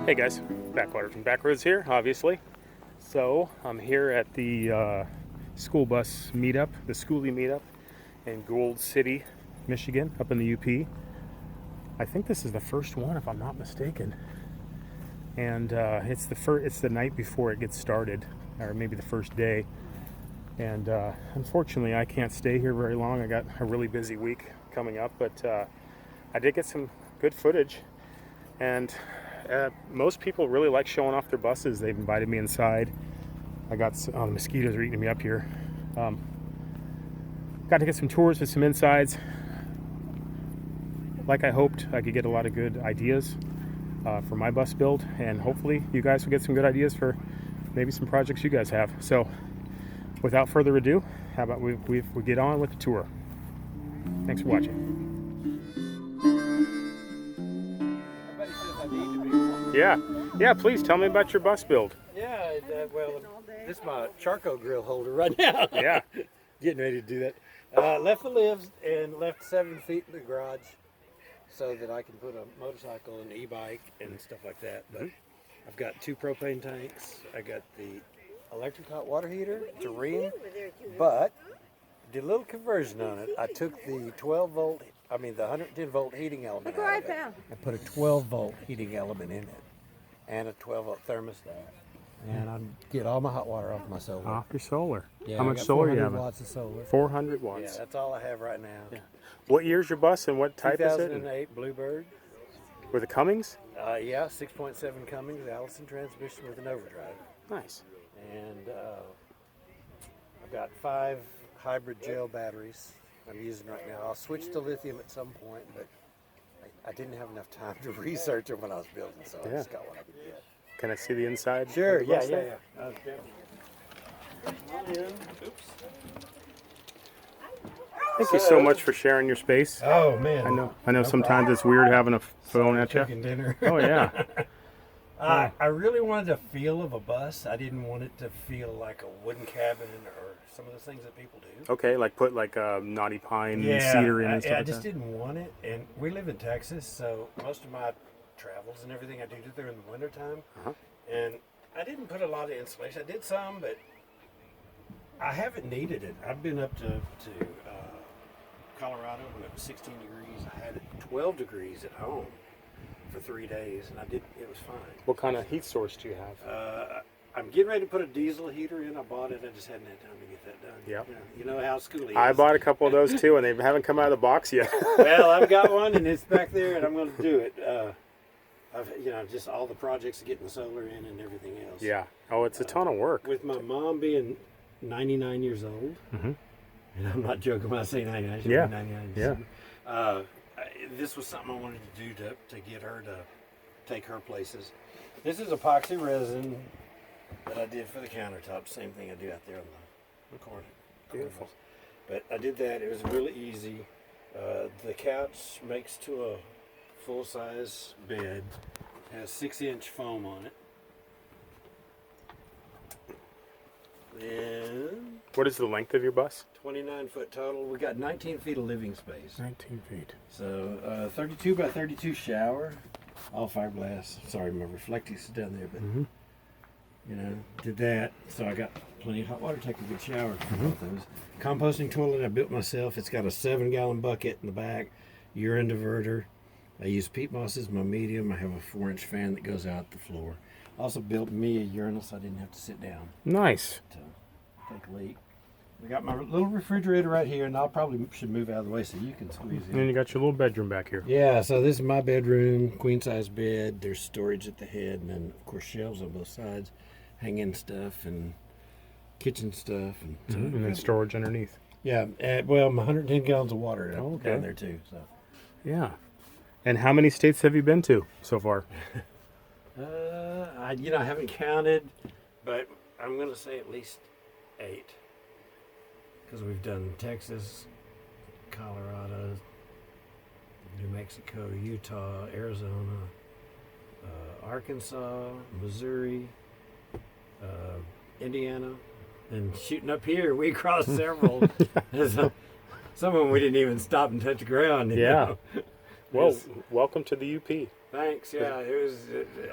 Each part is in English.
Hey guys, Backwater from Backroads here, obviously. So I'm here at the school bus meetup, the Skoolie meetup in Gould City, Michigan, up in the UP. I think this is the first one, if I'm not mistaken. And it's the night before it gets started, or maybe the first day. And unfortunately, I can't stay here very long. I got a really busy week coming up, but I did get some good footage. And most people really like showing off their buses. They've invited me inside. I got the mosquitoes are eating me up here. Got to get some tours with some insides. Like I hoped, I could get a lot of good ideas for my bus build, and hopefully you guys will get some good ideas for maybe some projects you guys have. So without further ado, how about we get on with the tour. Thanks for watching. Yeah, please tell me about your bus build. Yeah, well, this is my charcoal grill holder right now. Yeah. Getting ready to do that. Left the lifts and left 7 feet in the garage so that I can put a motorcycle and e-bike and stuff like that. But I've got 2 propane tanks. I got the electric hot water heater, it's a ring, but did a little conversion on it. I took the 110 volt heating element out of it and put a 12 volt heating element in it and a 12 volt thermostat. And I get all my hot water off my solar. Off your solar. Yeah, how much solar you have? 400 watts of solar. 400 watts. Yeah, that's all I have right now. Yeah. What year's your bus and what type is it? 2008 Bluebird. With a Cummins? Yeah, 6.7 Cummins, Allison transmission with an overdrive. Nice. And I've got 5 hybrid gel batteries I'm using right now. I'll switch to lithium at some point, but I didn't have enough time to research them when I was building, so I just got what I could get. Can I see the inside? Sure, of the bus yeah. Oops. Thank you so much for sharing your space. Oh man, I know sometimes it's weird having a phone at you. Cooking dinner. Oh yeah. I really wanted the feel of a bus. I didn't want it to feel like a wooden cabin or some of the things that people do. Okay, like put like a knotty pine cedar in and stuff I like just that. didn't want it. And we live in Texas, so most of my travels and everything I do there in the wintertime. And I didn't put a lot of insulation. I did some, but I haven't needed it. I've been up to Colorado when it was 16 degrees. I had it 12 degrees at home for 3 days, and it was fine. What kind of heat source do you have? I'm getting ready to put a diesel heater in. I bought it. I just hadn't had time to get that done. Yep. You know how Skoolie is. I bought a couple of those too, and they haven't come out of the box yet. Well, I've got one, and it's back there, and I'm going to do it. Just all the projects of getting the solar in and everything else. Yeah. Oh, it's a ton of work. With my mom being 99 years old, and I'm not joking when I say 99. She's 99. Yeah. This was something I wanted to do to get her to take her places. This is epoxy resin that I did for the countertop. Same thing I do out there on the corner. Beautiful. But I did that. It was really easy. The couch makes to a full-size bed. Has 6-inch foam on it. And What is the length of your bus? 29 foot total. We got 19 feet of living space. 19 feet. So 32 by 32 shower, all fiberglass. Sorry, my reflectix is down there, but did that. So I got plenty of hot water. Take a good shower for both those. Composting toilet I built myself. It's got a 7-gallon bucket in the back, urine diverter. I use peat moss as my medium. I have a 4-inch fan that goes out the floor. Also built me a urinal so I didn't have to sit down Nice. to take a leak. We got my little refrigerator right here, and I probably should move out of the way so you can squeeze in. And you got your little bedroom back here. Yeah, so this is my bedroom, queen size bed. There's storage at the head, and then of course shelves on both sides, hang in stuff and kitchen stuff, and, And then storage underneath. Yeah, well, my 110 gallons of water Okay. down there too. So. Yeah. And how many states have you been to so far? I haven't counted, but I'm going to say at least 8. Because we've done Texas, Colorado, New Mexico, Utah, Arizona, Arkansas, Missouri, Indiana, and shooting up here, we crossed several. Some of them we didn't even stop and touch the ground. You know? Well, welcome to the UP. Thanks. Yeah, it was.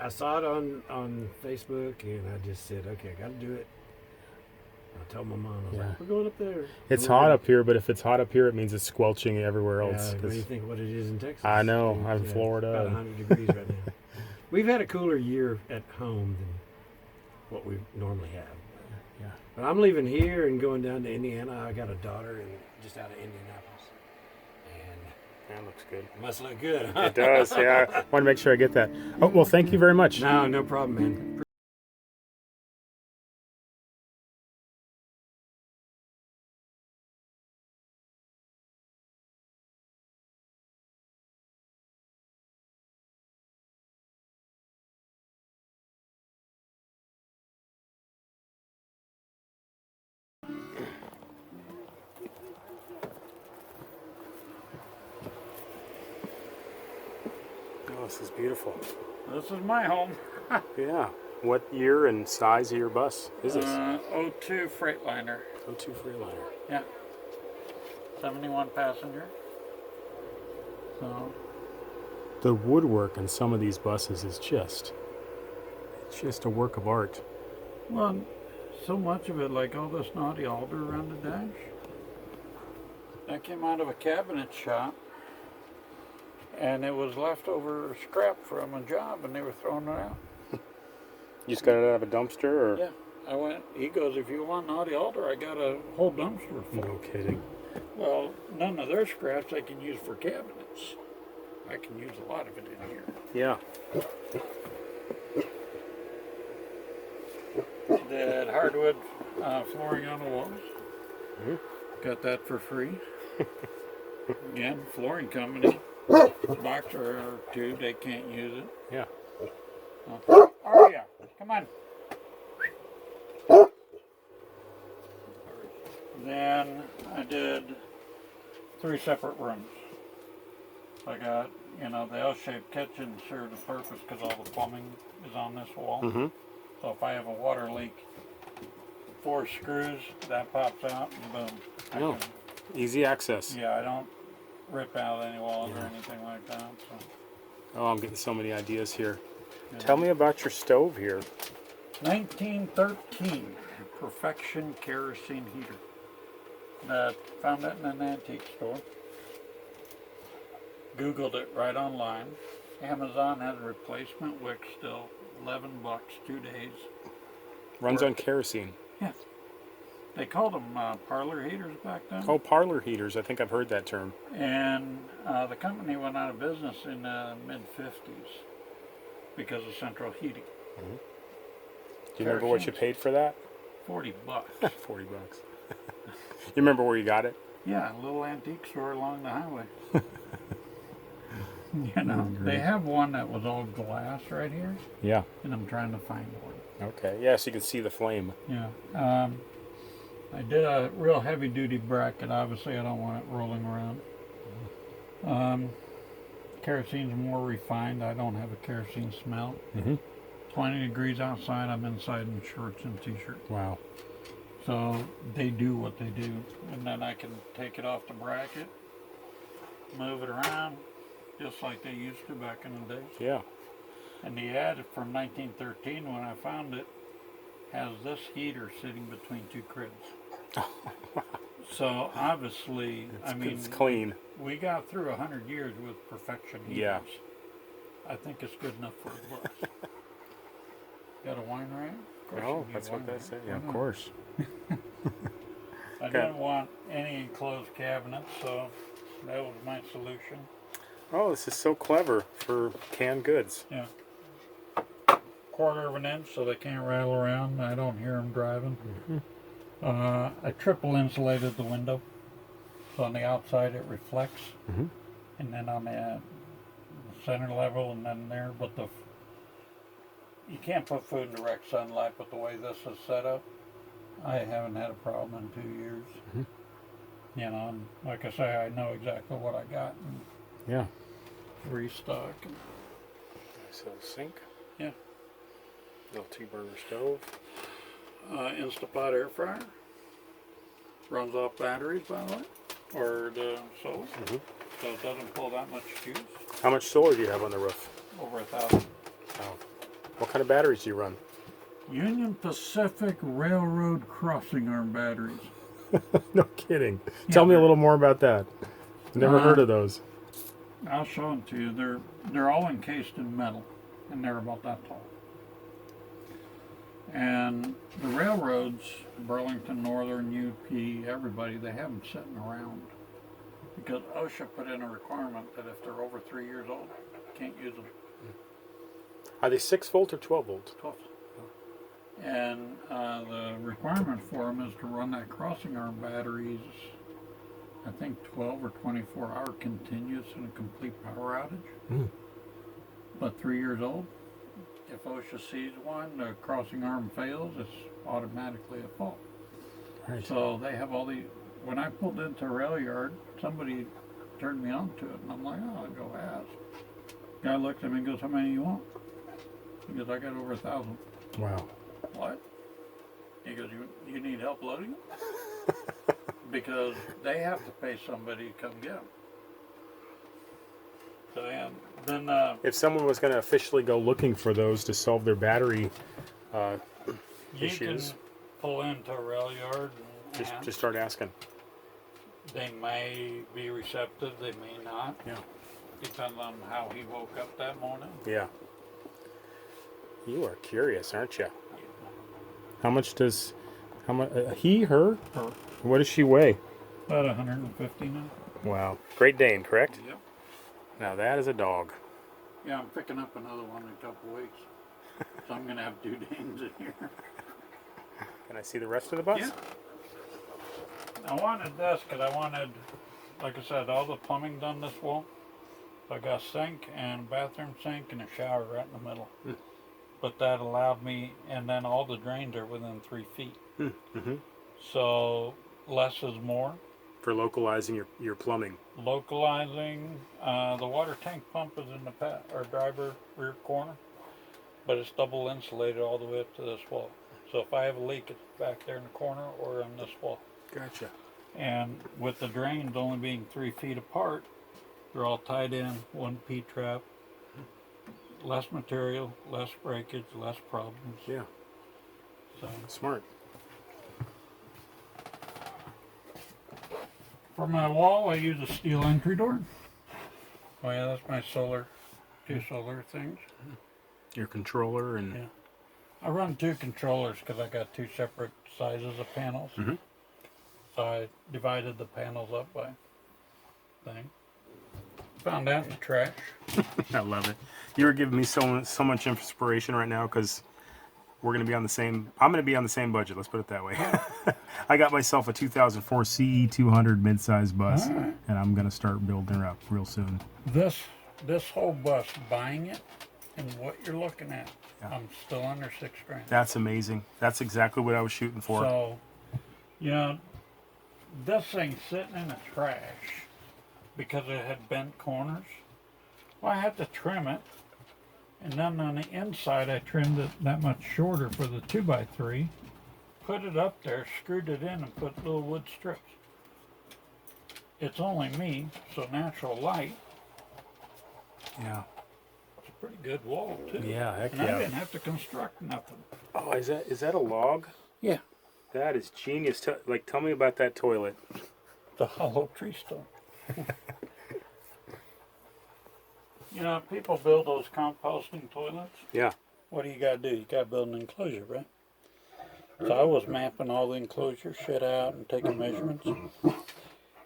I saw it on Facebook, and I just said, okay, I got to do it. I told my mom, I was like, we're going up there. It's hot up here, but if it's hot up here, it means it's squelching everywhere else. What do you think what it is in Texas? I know. I'm in It's Florida. about 100 degrees right now. We've had a cooler year at home than what we normally have. Yeah. But I'm leaving here and going down to Indiana. I got a daughter just out of Indianapolis. And That looks good. it must look good, huh? It does, yeah. I want to make sure I get that. Oh, well, thank you very much. No problem, man. Oh, this is beautiful. This is my home. Yeah. What year and size of your bus is this? '02 Freightliner. 02 Freeliner. Yeah. 71 passenger. So, The woodwork in some of these buses is just a work of art. well, so much of it, like all this naughty alder around the dash, that came out of a cabinet shop, and it was leftover scrap from a job, and they were throwing it out. You just got it out of a dumpster, or? Yeah. I went, he goes, if you want naughty alder, I got a whole dumpster full. No kidding. Well, none of their scraps I can use for cabinets. I can use a lot of it in here. Yeah. Did hardwood flooring on the walls. Mhm. Got that for free. Again, flooring company. Box or two, they can't use it. Yeah. Oh yeah, come on. Then I did 3 separate rooms. I got, the L-shaped kitchen served a purpose because all the plumbing is on this wall. Mm-hmm. So if I have a water leak, 4 screws, that pops out and boom. I Oh. can- Easy access. yeah, I don't rip out any walls or anything like that. So. Oh, I'm getting so many ideas here. Yeah. Tell me about your stove here. 1913 Perfection kerosene heater. Found that in an antique store. Googled it right online. Amazon has a replacement wick still, $11, 2 days. Runs on kerosene. Yeah. They called them parlor heaters back then. Oh, parlor heaters. I think I've heard that term. And the company went out of business in the mid-50s because of central heating. Mm-hmm. Do you remember what you paid for that? $40. 40 bucks. You remember where you got it? Yeah, a little antique store along the highway. They have one that was all glass right here, Yeah. and I'm trying to find one. Okay. Yeah, so you can see the flame. Yeah. I did a real heavy-duty bracket. Obviously, I don't want it rolling around. Kerosene's more refined. I don't have a kerosene smell. Mm-hmm. 20 degrees outside, I'm inside in shorts and t-shirt. Wow. So they do what they do. And then I can take it off the bracket, move it around, just like they used to back in the day. Yeah. And the ad from 1913, when I found it, has this heater sitting between 2 cribs. So obviously, It's clean. we got through 100 years with perfection heaters. Yeah. I think it's good enough for a bus. Got a wine rack? Of course Oh, you need that's a what wine they rack. say. Why Yeah, of not? course. I didn't want any enclosed cabinets, so that was my solution. Oh, this is so clever for canned goods. Yeah. 1/4 of an inch so they can't rattle around. I don't hear them driving. I triple insulated the window. So on the outside it reflects. Mhm. And then on the center level and then there. But you can't put food in direct sunlight, but the way this is set up, I haven't had a problem in 2 years. And like I say, I know exactly what I got and Yeah. restock. And, Nice little sink. yeah. Little 2-burner stove. Instapot air fryer. Runs off batteries, by the way, or the solar. So it doesn't pull that much juice. How much solar do you have on the roof? over 1,000. Oh. What kind of batteries do you run? Union Pacific Railroad crossing arm batteries. No kidding. Tell me a little more about that. Never heard of those. I'll show them to you. They're all encased in metal, and they're about that tall. And the railroads, Burlington Northern, UP, everybody, they have them sitting around because OSHA put in a requirement that if they're over 3 years old, you can't use them. Are they 6 volt or 12 volt? 12. And the requirement for them is to run that crossing arm batteries, I think 12 or 24 hour continuous in a complete power outage. But 3 years old, if OSHA sees one, the crossing arm fails, it's automatically a fault. Right. So they have all the, when I pulled into a rail yard, somebody turned me on to it, and I'm like, oh, I'll go ask. Guy looked at me and goes, how many you want? He goes, I got over 1,000. Wow. What? He goes, you need help loading them? Because they have to pay somebody to come get them. So yeah, then If someone was going to officially go looking for those to solve their battery you issues, can pull into a rail yard and just start asking. they may be receptive, they may not. Yeah. Depends on how he woke up that morning. Yeah. You are curious, aren't you? How much? He, her? Her. What does she weigh? About 150 now. Wow. Great Dane, correct? Yep. Now that is a dog. Yeah, I'm picking up another one in a couple of weeks. So I'm going to have 2 Danes in here. Can I see the rest of the bus? Yeah. I wanted this because I wanted, like I said, all the plumbing done this wall. So I got a sink and bathroom sink and a shower right in the middle. But that allowed me, and then all the drains are within 3 feet. So less is more. For localizing your plumbing. Localizing, the water tank pump is in the driver rear corner, but it's double insulated all the way up to this wall. So if I have a leak, it's back there in the corner or on this wall. Gotcha. And with the drains only being 3 feet apart, they're all tied in, one P-trap, less material, less breakage, less problems. Yeah. So Smart. for my wall, I use a steel entry door. Oh yeah, that's my solar, 2 solar things. Your controller and... Yeah. I run 2 controllers because I got 2 separate sizes of panels. So I divided the panels up by thing. Found that in the trash. I love it. You were giving me so much inspiration right now because we're going to be on the same... I'm going to be on the same budget, let's put it that way. I got myself a 2004 CE200 mid-size bus, and I'm going to start building her up real soon. This whole bus, buying it and what you're looking at, I'm still under $6 grand. That's amazing. That's exactly what I was shooting for. So, you know, this thing's sitting in the trash because it had bent corners. Well, I had to trim it, and then on the inside I trimmed it that much shorter for the 2x3, put it up there, screwed it in, and put little wood strips. It's only me, so natural light. Yeah. It's a pretty good wall too. Yeah, heck and yeah. I didn't have to construct nothing. Oh, is that a log? Yeah. That is genius. Tell me about that toilet. The hollow tree stump. You know, people build those composting toilets. Yeah. What do? You got to build an enclosure, right? So I was mapping all the enclosure shit out and taking measurements.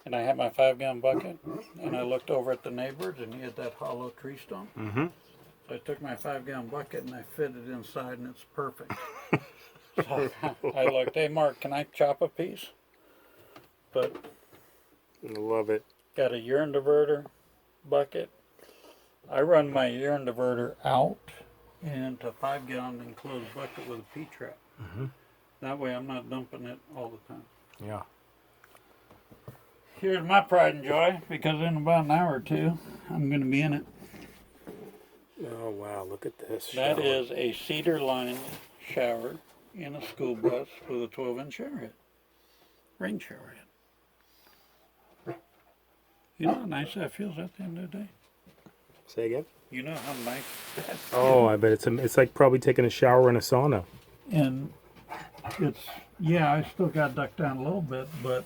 And I had my 5-gallon bucket, and I looked over at the neighbors, and he had that hollow tree stump. So I took my 5-gallon bucket and I fit it inside, and it's perfect. So I looked, hey Mark, can I chop a piece? But I love it. got a urine diverter bucket. I run my urine diverter out into a 5-gallon enclosed bucket with a P-trap. That way I'm not dumping it all the time. Yeah. Here's my pride and joy, because in about an hour or 2, I'm going to be in it. Oh, wow. Look at this. That shower. is a cedar-lined shower in a school bus with a 12-inch shower head. Rain shower head. You know how nice that feels at the end of the day? Say again? You know how nice that is. Oh, I bet it's like probably taking a shower in a sauna. And it's, yeah, I still got ducked down a little bit, but,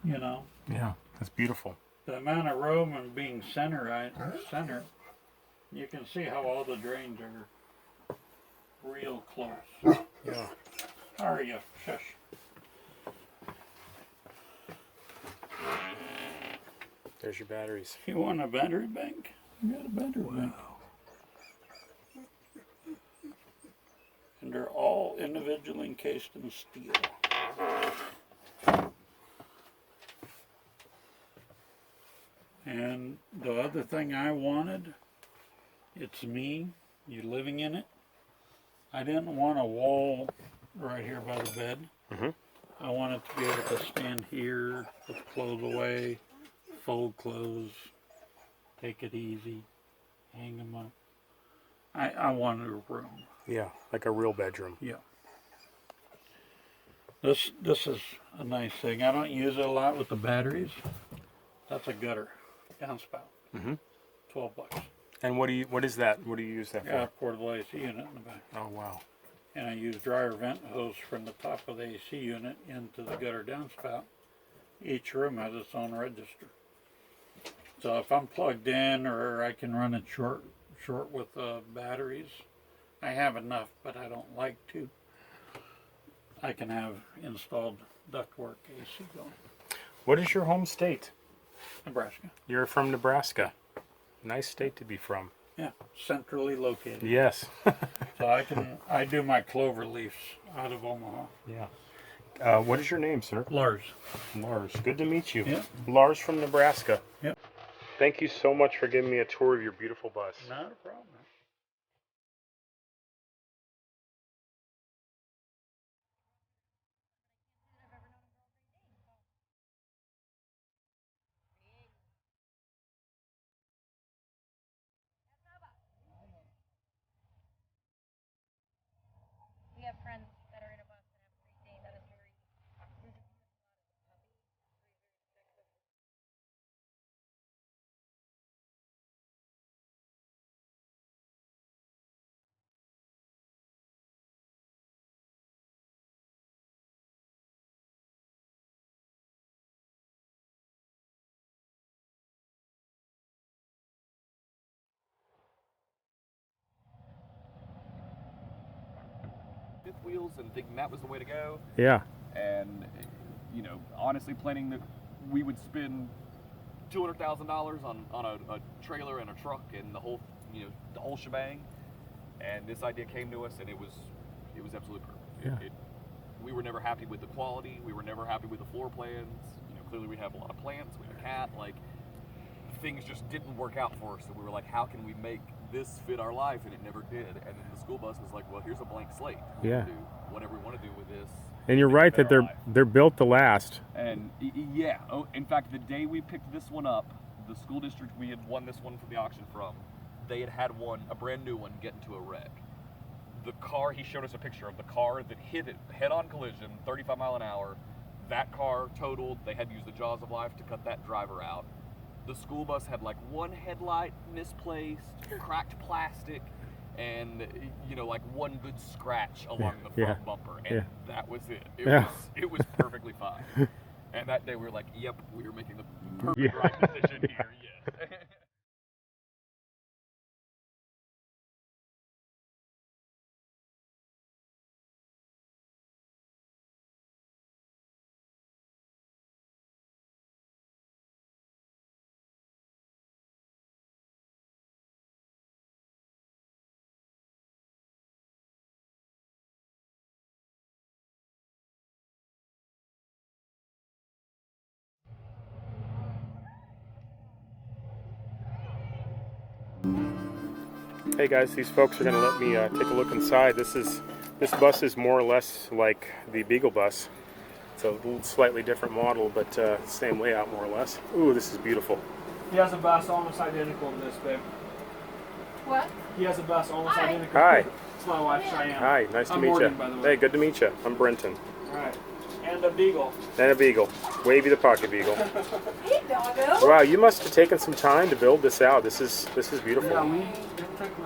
you know, Yeah, that's beautiful. the amount of room and being center, you can see how all the drains are real close. Yeah. How are you? Shush. There's your batteries. You want a battery bank? You got a battery bank. And they're all individually encased in steel. And the other thing I wanted, it's me, you living in it. I didn't want a wall right here by the bed. Mm-hmm. I wanted to be able to stand here, put the clothes away, fold clothes, take it easy, hang them up. I wanted a room. Yeah, like a real bedroom. Yeah. This is a nice thing. I don't use it a lot with the batteries. That's a gutter, downspout. Mm-hmm. $12. And what is that? What do you use that for? Yeah, portable AC unit in the back. Oh wow. And I use dryer vent hose from the top of the AC unit into the gutter downspout. Each room has its own register. So if I'm plugged in or I can run it short with batteries, I have enough, but I don't like to. I can have installed ductwork AC going. What is your home state? Nebraska. You're from Nebraska. Nice state to be from. Yeah, centrally located. Yes. So I do my clover leaves out of Omaha. Yeah. What is your name, sir? Lars. Lars. Good to meet you. Yeah. Lars from Nebraska. Yep. Thank you so much for giving me a tour of your beautiful bus. Not a problem. We have friends that are in a bus that have Great Dane. That is very. Fifth wheels and thinking that was the way to go. Yeah. And, you know, honestly planning that we would spend $200,000 on a trailer and a truck and the whole shebang. And this idea came to us, and it was absolutely perfect. Yeah. We were never happy with the quality. We were never happy with the floor plans. You know, clearly we have a lot of plants. We have a cat. Like, things just didn't work out for us. So we were like, how can we make this fit our life? And it never did. And then the school bus was like, well, here's a blank slate. We Yeah. can do whatever we want to do with this. And you're right that they're built to last. And yeah, in fact, the day we picked this one up, the school district we had won this one from the auction from, they had one, a brand new one, get into a wreck. The car, he showed us a picture of the car that hit it, head-on collision, 35 mile an hour. That car totaled. They had to use the jaws of life to cut that driver out. The school bus had like one headlight misplaced, cracked plastic, and like one good scratch along the front bumper, and that was it. It was perfectly fine. And that day we were like, yep, we were making the perfect right decision here. Yes. Hey guys, these folks are going to let me take a look inside. This bus is more or less like the Beagle bus. It's a slightly different model, but same layout more or less. Ooh, this is beautiful. He has a bus almost identical to this, babe. What? He has a bus almost Hi. identical. Hi. It's my wife, Cheyenne. Hi, nice to I'm meet Morgan, you. by the way. Hey, good to meet you. I'm Brenton. All right. And and a beagle. And a beagle. Wavey the pocket beagle. Hey, doggo. Wow, you must have taken some time to build this out. This is beautiful. Yeah,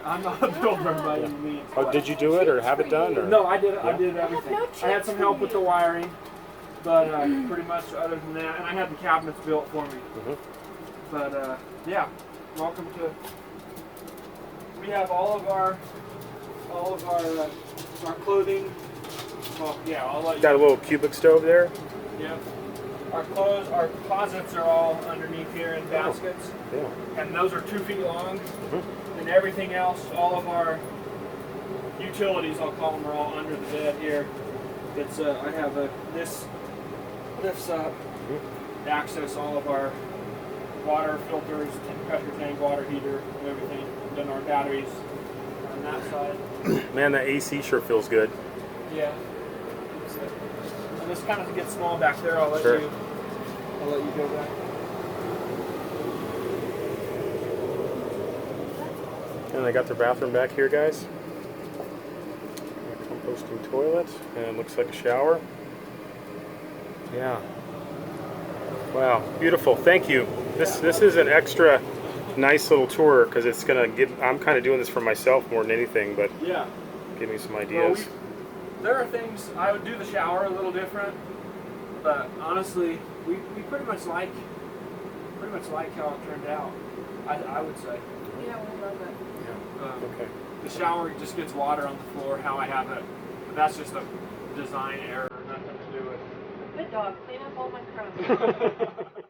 I'm not a builder by any means. Oh, did you do it or have it done? Or? No, I did. I did everything. no I had chips some help in with the wiring, but pretty much other than that, and I had the cabinets built for me. Mhm. But yeah, welcome to. We have all of our clothing. Well, yeah, I'll let you. Got a little cubic stove there. Yeah. Our clothes, our closets are all underneath here in baskets, Yeah. and those are 2 feet long. Mhm. And everything else, all of our utilities, I'll call them, are all under the bed here. It's I have this lifts up to access all of our water filters, pressure tank, water heater, and everything. Then our batteries on that side. Man, that AC sure feels good. Yeah. And this kind of gets small back there. I'll let Sure. you go back. And they got their bathroom back here, guys. A composting toilet, and it looks like a shower. Yeah. Wow, beautiful. Thank you. This is an extra nice little tour because it's gonna give. I'm kind of doing this for myself more than anything, but Yeah. give me some Well, ideas. there are things I would do the shower a little different, but honestly, we pretty much like how it turned out. I would say. Yeah, we love it. Okay. The shower just gets water on the floor how I have it, but that's just a design error, nothing to do with. Good dog. Clean up all my crumbs.